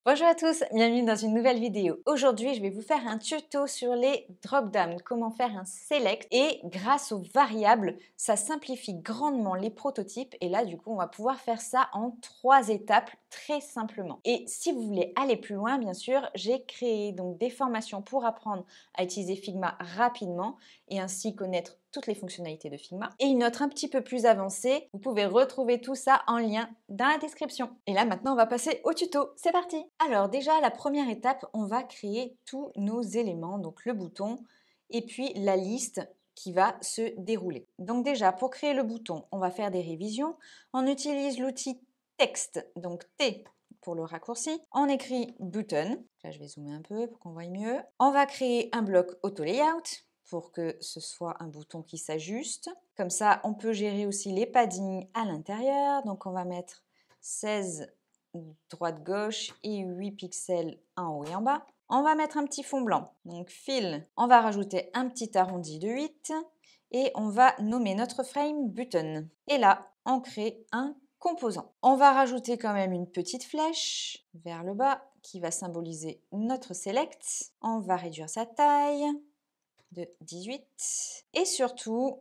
Bonjour à tous, bienvenue dans une nouvelle vidéo. Aujourd'hui, je vais vous faire un tuto sur les drop-downs, comment faire un select et grâce aux variables, ça simplifie grandement les prototypes et là, du coup, on va pouvoir faire ça en 3 étapes très simplement. Et si vous voulez aller plus loin, bien sûr, j'ai créé donc des formations pour apprendre à utiliser Figma rapidement et ainsi connaître toutes les fonctionnalités de Figma. Et une autre un petit peu plus avancée, vous pouvez retrouver tout ça en lien dans la description. Et là maintenant on va passer au tuto, c'est parti! Alors déjà la première étape, on va créer tous nos éléments, donc le bouton et puis la liste qui va se dérouler. Donc déjà pour créer le bouton, on va faire des révisions. On utilise l'outil texte, donc T pour le raccourci. On écrit button, là je vais zoomer un peu pour qu'on voie mieux. On va créer un bloc auto layout pour que ce soit un bouton qui s'ajuste. Comme ça, on peut gérer aussi les paddings à l'intérieur. Donc, on va mettre 16 droite-gauche et 8 pixels en haut et en bas. On va mettre un petit fond blanc. Donc, fill, on va rajouter un petit arrondi de 8 et on va nommer notre frame button. Et là, on crée un composant. On va rajouter quand même une petite flèche vers le bas qui va symboliser notre select. On va réduire sa taille de 18. Et surtout,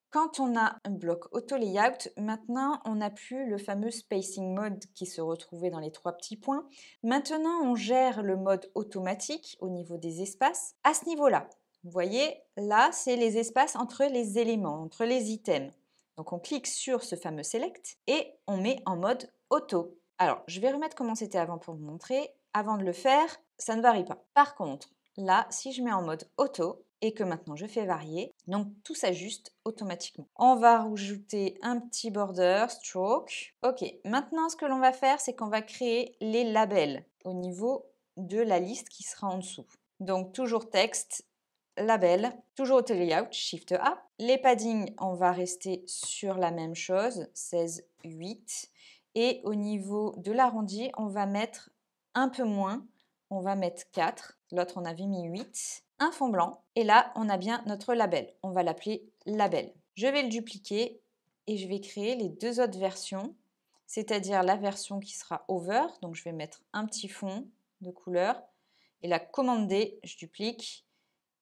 quand on a un bloc auto layout, maintenant on n'a plus le fameux spacing mode qui se retrouvait dans les 3 petits points. Maintenant, on gère le mode automatique au niveau des espaces à ce niveau-là. Vous voyez, là, c'est les espaces entre les éléments, entre les items. Donc on clique sur ce fameux select et on met en mode auto. Alors, je vais remettre comment c'était avant pour vous montrer. Avant de le faire, ça ne varie pas. Par contre, là, si je mets en mode auto et que maintenant je fais varier, donc tout s'ajuste automatiquement. On va rajouter un petit border, stroke. Ok, maintenant ce que l'on va faire, c'est qu'on va créer les labels au niveau de la liste qui sera en dessous. Donc toujours texte, label, toujours auto layout, shift A. Les paddings, on va rester sur la même chose, 16, 8. Et au niveau de l'arrondi, on va mettre un peu moins, on va mettre 4. L'autre, on avait mis 8. Un fond blanc. Et là, on a bien notre label. On va l'appeler label. Je vais le dupliquer et je vais créer les 2 autres versions, c'est-à-dire la version qui sera over. Donc, je vais mettre un petit fond de couleur. Et la commande D, je duplique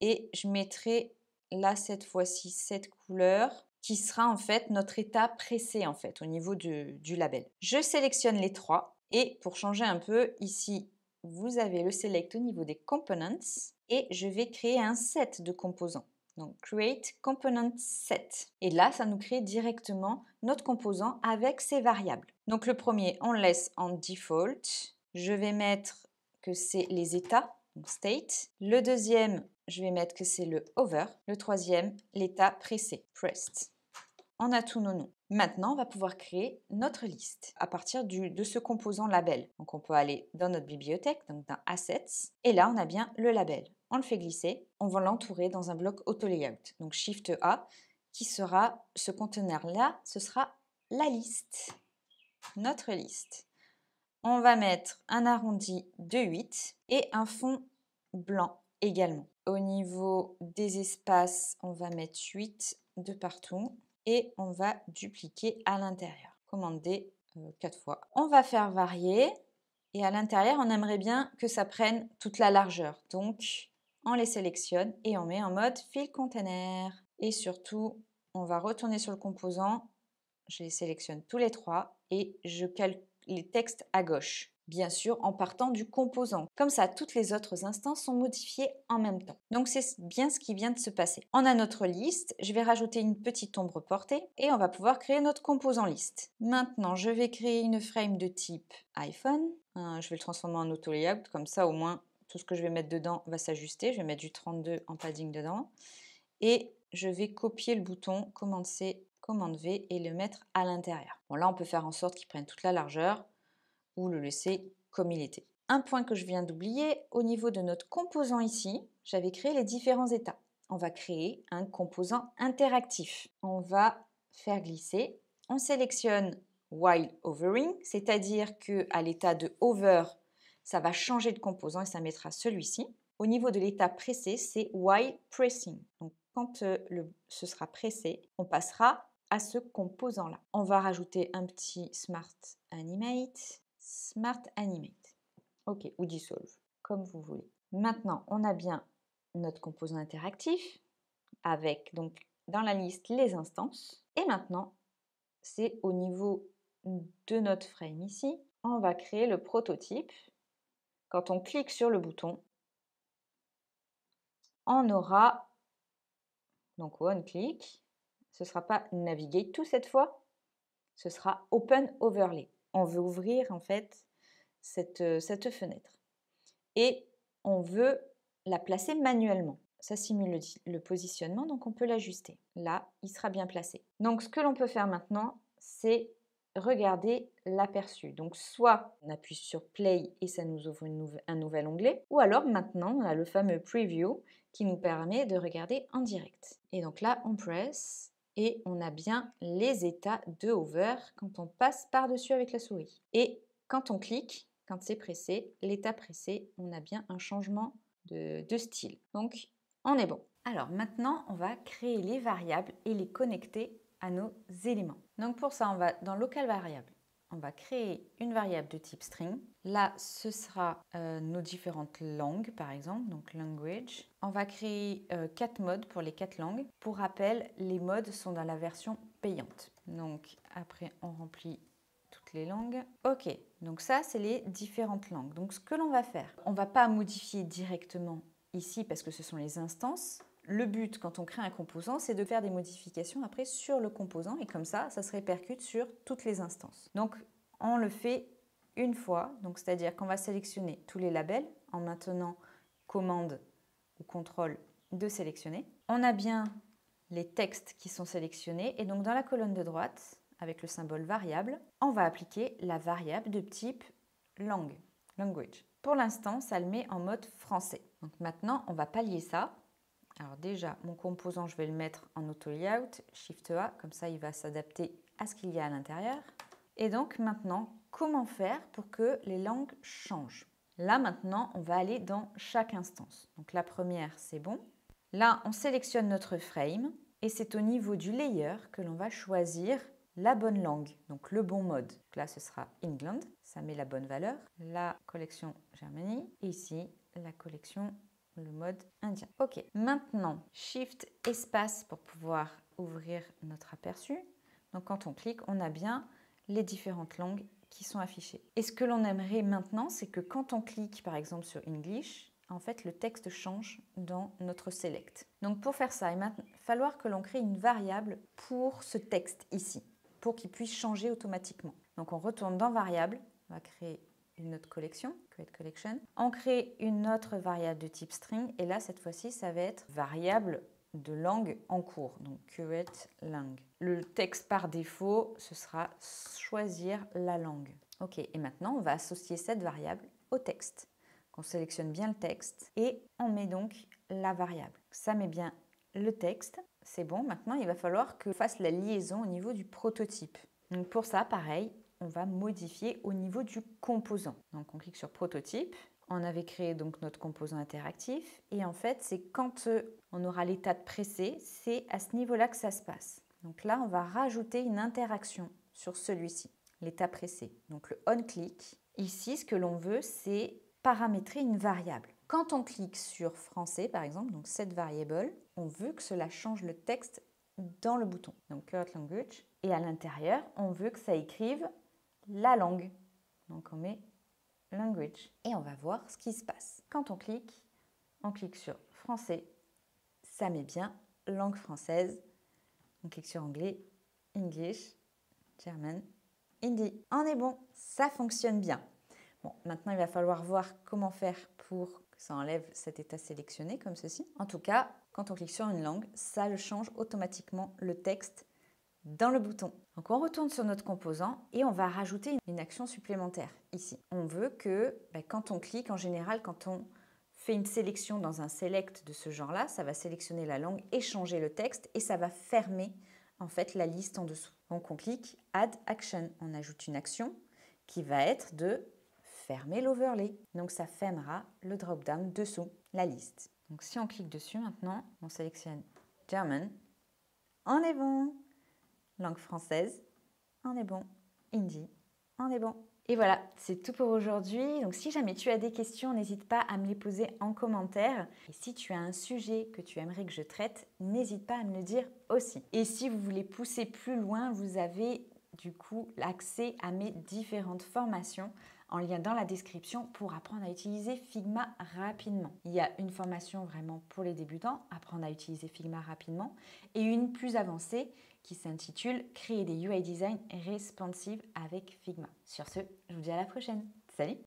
et je mettrai là, cette fois-ci, cette couleur qui sera en fait notre état pressé en fait au niveau du label. Je sélectionne les 3 et pour changer un peu, ici, vous avez le select au niveau des components et je vais créer un set de composants. Donc, create component set. Et là, ça nous crée directement notre composant avec ses variables. Donc, le premier, on le laisse en default. Je vais mettre que c'est les états, donc state. Le deuxième, je vais mettre que c'est le over. Le troisième, l'état pressé, pressed. On a tous nos noms. Maintenant, on va pouvoir créer notre liste à partir de ce composant label. Donc, on peut aller dans notre bibliothèque, donc dans Assets, et là, on a bien le label. On le fait glisser, on va l'entourer dans un bloc auto layout. Donc, Shift A, qui sera ce conteneur-là, ce sera la liste, notre liste. On va mettre un arrondi de 8 et un fond blanc également. Au niveau des espaces, on va mettre 8 de partout et on va dupliquer à l'intérieur. Commande D 4 fois. On va faire varier et à l'intérieur, on aimerait bien que ça prenne toute la largeur. Donc, on les sélectionne et on met en mode fill container. Et surtout, on va retourner sur le composant. Je les sélectionne tous les 3 et je calcule les textes à gauche. Bien sûr, en partant du composant. Comme ça, toutes les autres instances sont modifiées en même temps. Donc, c'est bien ce qui vient de se passer. On a notre liste. Je vais rajouter une petite ombre portée et on va pouvoir créer notre composant liste. Maintenant, je vais créer une frame de type iPhone. Je vais le transformer en auto layout. Comme ça, au moins, tout ce que je vais mettre dedans va s'ajuster. Je vais mettre du 32 en padding dedans. Et je vais copier le bouton Commande C, Commande V et le mettre à l'intérieur. Bon, là, on peut faire en sorte qu'il prenne toute la largeur ou le laisser comme il était. Un point que je viens d'oublier, au niveau de notre composant ici, j'avais créé les différents états. On va créer un composant interactif. On va faire glisser. On sélectionne While Overing, c'est-à-dire qu'à l'état de Over, ça va changer de composant et ça mettra celui-ci. Au niveau de l'état pressé, c'est While Pressing. Donc, quand ce sera pressé, on passera à ce composant-là. On va rajouter un petit Smart Animate. Smart Animate. OK, ou dissolve, comme vous voulez. Maintenant, on a bien notre composant interactif avec donc dans la liste les instances. Et maintenant, c'est au niveau de notre frame ici, on va créer le prototype. Quand on clique sur le bouton, on aura, donc one click, ce ne sera pas Navigate to cette fois, ce sera Open Overlay. On veut ouvrir en fait cette fenêtre. Et on veut la placer manuellement. Ça simule le positionnement, donc on peut l'ajuster. Là, il sera bien placé. Donc ce que l'on peut faire maintenant, c'est regarder l'aperçu. Donc soit on appuie sur Play et ça nous ouvre un nouvel onglet, ou alors maintenant on a le fameux Preview qui nous permet de regarder en direct. Et donc là, on press et on a bien les états de hover quand on passe par-dessus avec la souris. Et quand on clique, quand c'est pressé, l'état pressé, on a bien un changement de style. Donc, on est bon. Alors maintenant, on va créer les variables et les connecter à nos éléments. Donc pour ça, on va dans Local Variable. On va créer une variable de type string. Là, ce sera nos différentes langues, par exemple, donc language. On va créer 4 modes pour les 4 langues. Pour rappel, les modes sont dans la version payante. Donc après, on remplit toutes les langues. Ok, donc ça, c'est les différentes langues. Donc ce que l'on va faire, on ne va pas modifier directement ici parce que ce sont les instances. Le but, quand on crée un composant, c'est de faire des modifications après sur le composant et comme ça se répercute sur toutes les instances. Donc, on le fait une fois, donc c'est-à-dire qu'on va sélectionner tous les labels en maintenant commande ou contrôle de sélectionner. On a bien les textes qui sont sélectionnés et donc dans la colonne de droite, avec le symbole variable, on va appliquer la variable de type language. Pour l'instant, ça le met en mode français. Donc maintenant, on va pallier ça. Alors déjà, mon composant, je vais le mettre en auto-layout, Shift A, comme ça il va s'adapter à ce qu'il y a à l'intérieur. Et donc maintenant, comment faire pour que les langues changent? Là maintenant, on va aller dans chaque instance. Donc la première, c'est bon. Là, on sélectionne notre frame et c'est au niveau du layer que l'on va choisir la bonne langue, donc le bon mode. Donc là, ce sera England, ça met la bonne valeur. La collection Germany, et ici, la collection, le mode indien. Ok, maintenant, Shift espace pour pouvoir ouvrir notre aperçu. Donc quand on clique, on a bien les différentes langues qui sont affichées. Et ce que l'on aimerait maintenant, c'est que quand on clique par exemple sur English, en fait, le texte change dans notre select. Donc pour faire ça, il va falloir que l'on crée une variable pour ce texte ici, pour qu'il puisse changer automatiquement. Donc on retourne dans variable, on va créer une autre collection, create collection. On crée une autre variable de type string et là, cette fois-ci, ça va être variable de langue en cours, donc curate langue. Le texte par défaut, ce sera choisir la langue. Ok, et maintenant, on va associer cette variable au texte. On sélectionne bien le texte et on met donc la variable. Ça met bien le texte, c'est bon. Maintenant, il va falloir que je fasse la liaison au niveau du prototype. Donc pour ça, pareil, on va modifier au niveau du composant. Donc on clique sur prototype. On avait créé donc notre composant interactif et en fait, c'est quand on aura l'état de pressé, c'est à ce niveau-là que ça se passe. Donc là, on va rajouter une interaction sur celui-ci, l'état pressé. Donc le on-click. Ici, ce que l'on veut, c'est paramétrer une variable. Quand on clique sur français, par exemple, donc cette variable, on veut que cela change le texte dans le bouton. Donc current language. Et à l'intérieur, on veut que ça écrive la langue. Donc on met language. Et on va voir ce qui se passe. Quand on clique sur français, ça met bien langue française. On clique sur anglais, English, German, Hindi. On est bon, ça fonctionne bien. Bon, maintenant, il va falloir voir comment faire pour que ça enlève cet état sélectionné comme ceci. En tout cas, quand on clique sur une langue, ça le change automatiquement le texte dans le bouton. Donc, on retourne sur notre composant et on va rajouter une action supplémentaire ici. On veut que quand on clique, en général, quand on fait une sélection dans un select de ce genre-là, ça va sélectionner la langue et changer le texte et ça va fermer en fait la liste en dessous. Donc, on clique Add Action. On ajoute une action qui va être de fermer l'overlay. Donc ça fermera le drop-down dessous la liste. Donc si on clique dessus maintenant, on sélectionne German, on est bon. Langue française, on est bon. Hindi, on est bon. Et voilà, c'est tout pour aujourd'hui. Donc si jamais tu as des questions, n'hésite pas à me les poser en commentaire. Et si tu as un sujet que tu aimerais que je traite, n'hésite pas à me le dire aussi. Et si vous voulez pousser plus loin, vous avez du coup l'accès à mes différentes formations en lien dans la description pour apprendre à utiliser Figma rapidement. Il y a une formation vraiment pour les débutants, apprendre à utiliser Figma rapidement, et une plus avancée qui s'intitule Créer des UI design responsive avec Figma. Sur ce, je vous dis à la prochaine. Salut!